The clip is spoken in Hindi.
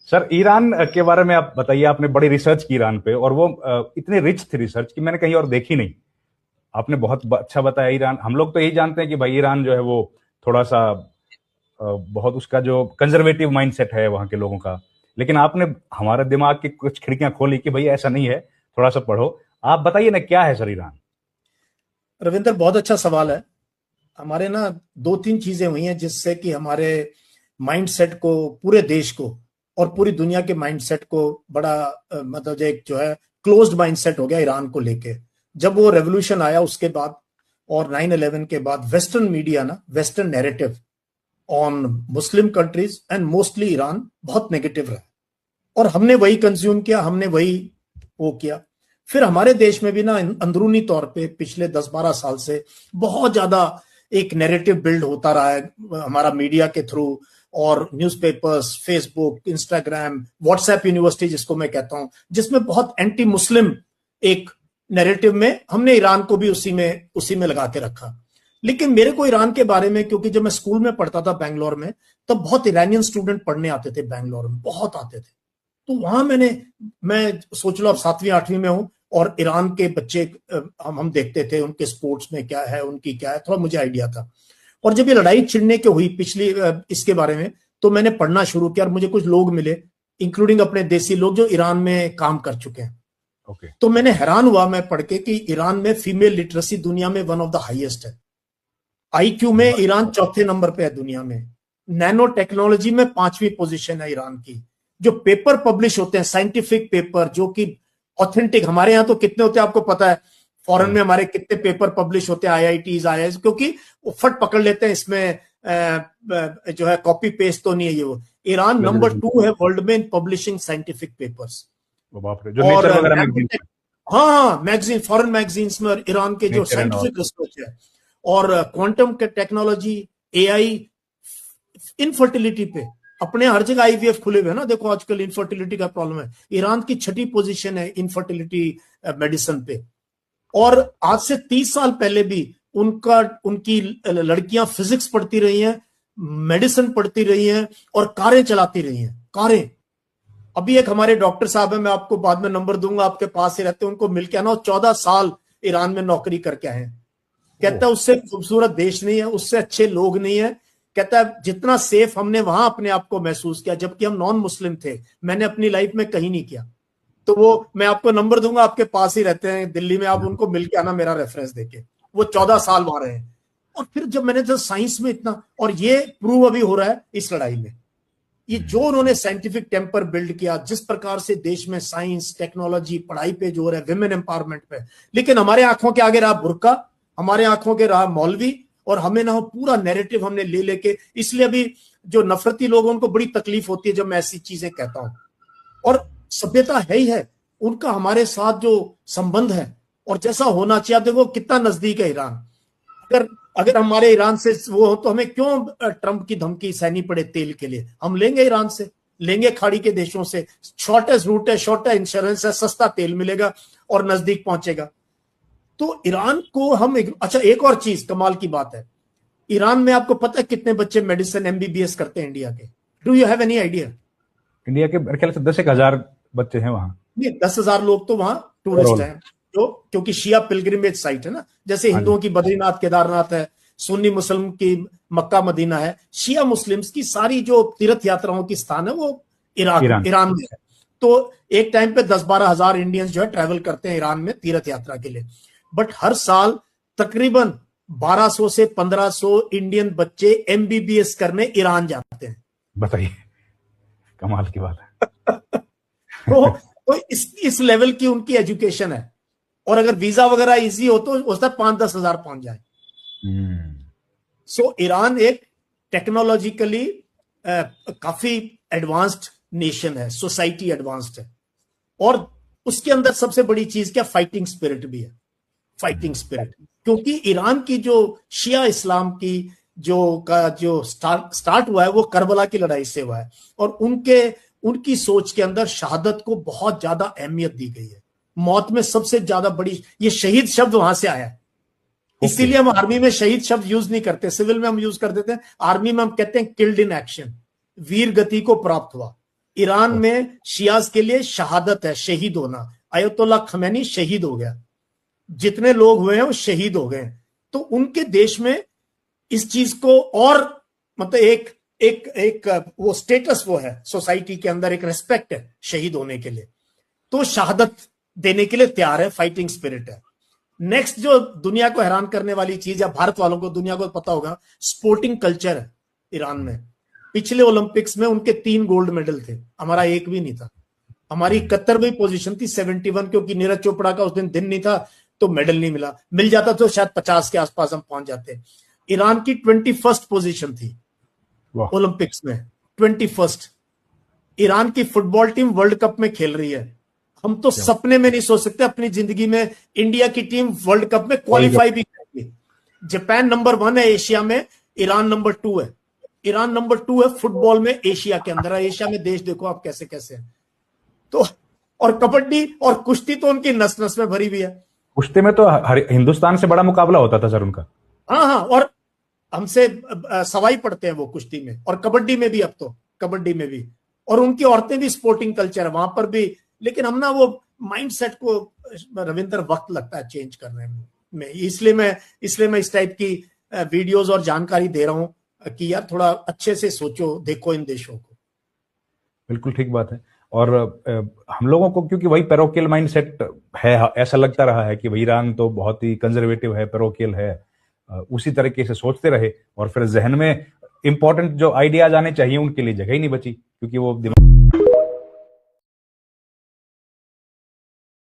सर, ईरान के बारे में आप बताइए। आपने बड़ी रिसर्च की ईरान पे, और वो इतनी रिच थी रिसर्च कि मैंने कहीं और देखी नहीं। आपने बहुत अच्छा बताया। ईरान, हम लोग तो यही जानते हैं कि भाई ईरान जो है वो थोड़ा सा बहुत उसका जो कंजर्वेटिव माइंडसेट है वहां के लोगों का। लेकिन आपने हमारे दिमाग की कुछ खिड़कियां खोली कि भाई ऐसा नहीं है, थोड़ा सा पढ़ो। आप बताइए ना, क्या है सर ईरान? रविंदर, बहुत अच्छा सवाल है। हमारे ना दो तीन चीजें हुई हैं जिससे कि हमारे माइंडसेट को, पूरे देश को और पूरी दुनिया के माइंडसेट को बड़ा मतलब एक जो है क्लोज्ड माइंडसेट हो गया ईरान को लेके। जब वो रेवोल्यूशन आया उसके बाद और 9/11 के बाद वेस्टर्न मीडिया ना, western narrative on Muslim countries and mostly Iran बहुत नेगेटिव रहा और हमने वही कंज्यूम किया, हमने वही वो किया। फिर हमारे देश में भी ना अंदरूनी तौर पे पिछले 10-12 साल से बहुत ज्यादा एक नैरेटिव बिल्ड होता रहा है हमारा मीडिया के थ्रू, और newspapers, Facebook, Instagram, WhatsApp university जिसको मैं कहता हूं, जिसमें बहुत एंटी मुस्लिम एक नैरेटिव में हमने ईरान को भी उसी में लगा के रखा। लेकिन मेरे को ईरान के बारे में, क्योंकि जब मैं स्कूल में पढ़ता था बैंगलोर में, तब बहुत ईरानियन स्टूडेंट पढ़ने आते थे बैंगलोर में, बहुत आते थे। तो वहां मैं सोच लो अब 7वीं 8वीं में हूं और ईरान के बच्चे हम देखते थे, उनके स्पोर्ट्स में क्या है, उनकी क्या है, थोड़ा मुझे आइडिया था। और जब ये लड़ाई छिड़ने की हुई पिछली इसके बारे में, तो मैंने पढ़ना शुरू किया और मुझे कुछ लोग मिले, इंक्लूडिंग अपने देसी लोग जो ईरान में काम कर चुके हैं। ओके। तो मैंने हैरान हुआ मैं पढ़ के कि ईरान में फीमेल लिटरेसी दुनिया में वन ऑफ द हाईएस्ट है। आईक्यू में ईरान चौथे नंबर पे है दुनिया में। नैनो टेक्नोलॉजी में 5वीं पोजीशन है ईरान की। जो पेपर पब्लिश होते हैं, साइंटिफिक पेपर जो कि ऑथेंटिक, हमारे यहाँ तो कितने होते हैं आपको पता है, फॉरेन में हमारे कितने पेपर पब्लिश होते हैं, आईआईटीज, आईआईएस, क्योंकि वो फट पकड़ लेते हैं इसमें जो है कॉपी पेस्ट तो नहीं है ये वो। ईरान नंबर 2 है वर्ल्ड में इन पब्लिशिंग साइंटिफिक पेपर्स। बाप रे, जो और नेचर वगैरह मैगजीन। हाँ हाँ, मैगजीन, फॉरेन मैगजीन्स में ईरान के जो nature and all. Scientific research है, और क्वांटम टेक्नोलॉजी, एआई, इनफर्टिलिटी पे अपने हर जगह आईवीएफ खुले हुए हैं ना। देखो आजकल इनफर्टिलिटी का प्रॉब्लम है, ईरान की 6ठी पोजीशन है इनफर्टिलिटी मेडिसिन पे। और आज से 30 साल पहले भी उनकी लड़कियां फिजिक्स पढ़ती रही हैं, मेडिसिन पढ़ती रही हैं और कारें चलाती रही हैं, कारें। अभी एक हमारे डॉक्टर साहब है, मैं आपको बाद में नंबर दूंगा, आपके पास ही रहते हैं, उनको मिलके आना। 14 साल ईरान में नौकरी करके आए हैं। कहता है उससे खूबसूरत देश नहीं है, उससे अच्छे लोग नहीं है। कहता है जितना सेफ हमने वहां अपने आप को महसूस किया जबकि हम नॉन मुस्लिम थे, मैंने अपनी लाइफ में कहीं नहीं किया। तो वो मैं आपको नंबर दूंगा, आपके पास ही रहते हैं दिल्ली में, आप उनको मिलके आना मेरा रेफरेंस देके। वो 14 साल वहां रहे। और फिर जब मैंने जो साइंस में इतना, और ये प्रूव अभी हो रहा है इस लड़ाई में, ये जो उन्होंने साइंटिफिक टेम्पर बिल्ड किया, जिस प्रकार से देश में साइंस, टेक्नोलॉजी, पढ़ाई पे जोर है, विमेन एम्पावरमेंट पे। लेकिन हमारे आंखों के आगे रहा बुर्का, हमारे आंखों के रहा मौलवी, और हमें ना पूरा नैरेटिव हमने ले लेके, इसलिए अभी जो नफरती लोग हैं उनको बड़ी तकलीफ होती है जब मैं ऐसी चीजें कहता हूं। और सभ्यता है ही है उनका हमारे साथ जो संबंध है, और जैसा होना चाहिए। आप देखो कितना नजदीक है ईरान। अगर अगर हमारे ईरान से वो हो तो हमें क्यों ट्रंप की धमकी सहनी पड़े तेल के लिए? हम लेंगे ईरान से, लेंगे खाड़ी के देशों से। शॉर्टेस्ट रूट है, शॉर्टेस्ट इंश्योरेंस है, सस्ता तेल मिलेगा और नजदीक पहुंचेगा। तो ईरान को हम अच्छा, एक और चीज कमाल की बात है, ईरान में आपको पता है कितने बच्चे मेडिसिन एमबीबीएस करते हैं इंडिया के? Do you have any idea? India के मेरे ख्याल से 10-1 हजार बच्चे हैं वहां। नहीं, 10,000 लोग तो वहां टूरिस्ट ओवरऑल। हैं, जो क्योंकि शिया पिलग्रिमेज साइट है ना, जैसे हाँ जी। हिंदुओं की बद्रीनाथ केदारनाथ है, सुन्नी मुस्लिम की मक्का मदीना है, शिया मुस्लिम्स की सारी जो तीर्थ यात्राओं की स्थान है वो ईरान। ईरान में है। तो एक टाइम पे 10-12 हजार इंडियंस जो है ट्रैवल करते हैं ईरान में तीर्थ यात्रा के लिए। बट हर साल तकरीबन 1200 से 1500 इंडियन बच्चे एमबीबीएस करने ईरान जाते हैं। बताइए, कमाल की बात है। तो इस लेवल की उनकी एजुकेशन है। और अगर वीजा वगैरह इजी हो तो हो सकता है 5-10 हजार पहुंच जाए। सो ईरान एक टेक्नोलॉजिकली काफी एडवांस्ड नेशन है, सोसाइटी एडवांस्ड है। और उसके अंदर सबसे बड़ी चीज क्या, फाइटिंग स्पिरिट भी है। फाइटिंग स्पिरिट, क्योंकि ईरान की जो शिया इस्लाम की जो स्टार्ट हुआ है वो करबला की लड़ाई से हुआ है। और उनकी सोच के अंदर शहादत को बहुत ज्यादा अहमियत दी गई है। मौत में सबसे ज्यादा बड़ी, ये शहीद शब्द वहां से आया है। इसीलिए हम आर्मी में शहीद शब्द यूज नहीं करते, सिविल में हम यूज कर देते हैं। आर्मी में हम कहते हैं किल्ड इन एक्शन, वीर गति को प्राप्त हुआ। ईरान में शियाज के लिए शहादत है, शहीद होना। अयतुल्ला खमैनी शहीद हो गया, जितने लोग हुए हैं वो शहीद हो गए। तो उनके देश में इस चीज को और मतलब एक एक एक वो स्टेटस वो है सोसाइटी के अंदर, एक रेस्पेक्ट है शहीद होने के लिए, तो शहादत देने के लिए तैयार है, फाइटिंग स्पिरिट है। नेक्स्ट जो दुनिया को हैरान करने वाली चीज, या भारत वालों को, दुनिया को पता होगा, स्पोर्टिंग कल्चर है ईरान में। पिछले ओलंपिक्स में उनके 3 गोल्ड मेडल थे, हमारा एक भी नहीं था। हमारी 71वीं पोजीशन थी 71, क्योंकि नीरज चोपड़ा का उस दिन नहीं था तो मेडल नहीं मिला, मिल जाता तो शायद 50 के आसपास हम पहुंच जाते। ईरान की 21st पोजीशन थी ओलंपिक्स में, 21st। ईरान की फुटबॉल टीम वर्ल्ड कप में खेल रही है। हम तो सपने में नहीं सोच सकते अपनी जिंदगी में इंडिया की टीम वर्ल्ड कप में क्वालिफाई भी करेगी। जापान नंबर 1 है एशिया में, ईरान नंबर 2 है। ईरान नंबर 2 है फुटबॉल में एशिया के अंदर। एशिया में देश देखो आप कैसे कैसे हैं। तो और कबड्डी और कुश्ती तो उनकी नस नस में भरी हुई है। कुश्ती में तो हिंदुस्तान से बड़ा मुकाबला होता था सर उनका। हाँ, और हमसे सवाई पड़ते हैं वो कुश्ती में, और कबड्डी में भी, अब तो कबड्डी में भी। और उनकी औरतें भी स्पोर्टिंग कल्चर है वहां पर भी। लेकिन हम ना वो माइंडसेट को, रविंद्र, वक्त लगता है चेंज करने में। इसलिए मैं इस टाइप की वीडियोस और जानकारी दे रहा हूं कि यार थोड़ा अच्छे से सोचो, देखो इन देशों को। बिल्कुल ठीक बात है। और हम लोगों को क्योंकि वही पैरोकियल माइंडसेट है, ऐसा लगता रहा है कि ईरान तो बहुत ही कंजर्वेटिव है, पैरोकियल है, उसी तरीके से सोचते रहे और फिर जहन में इंपॉर्टेंट जो आइडियाज आने चाहिए उनके लिए जगह ही नहीं बची, क्योंकि वो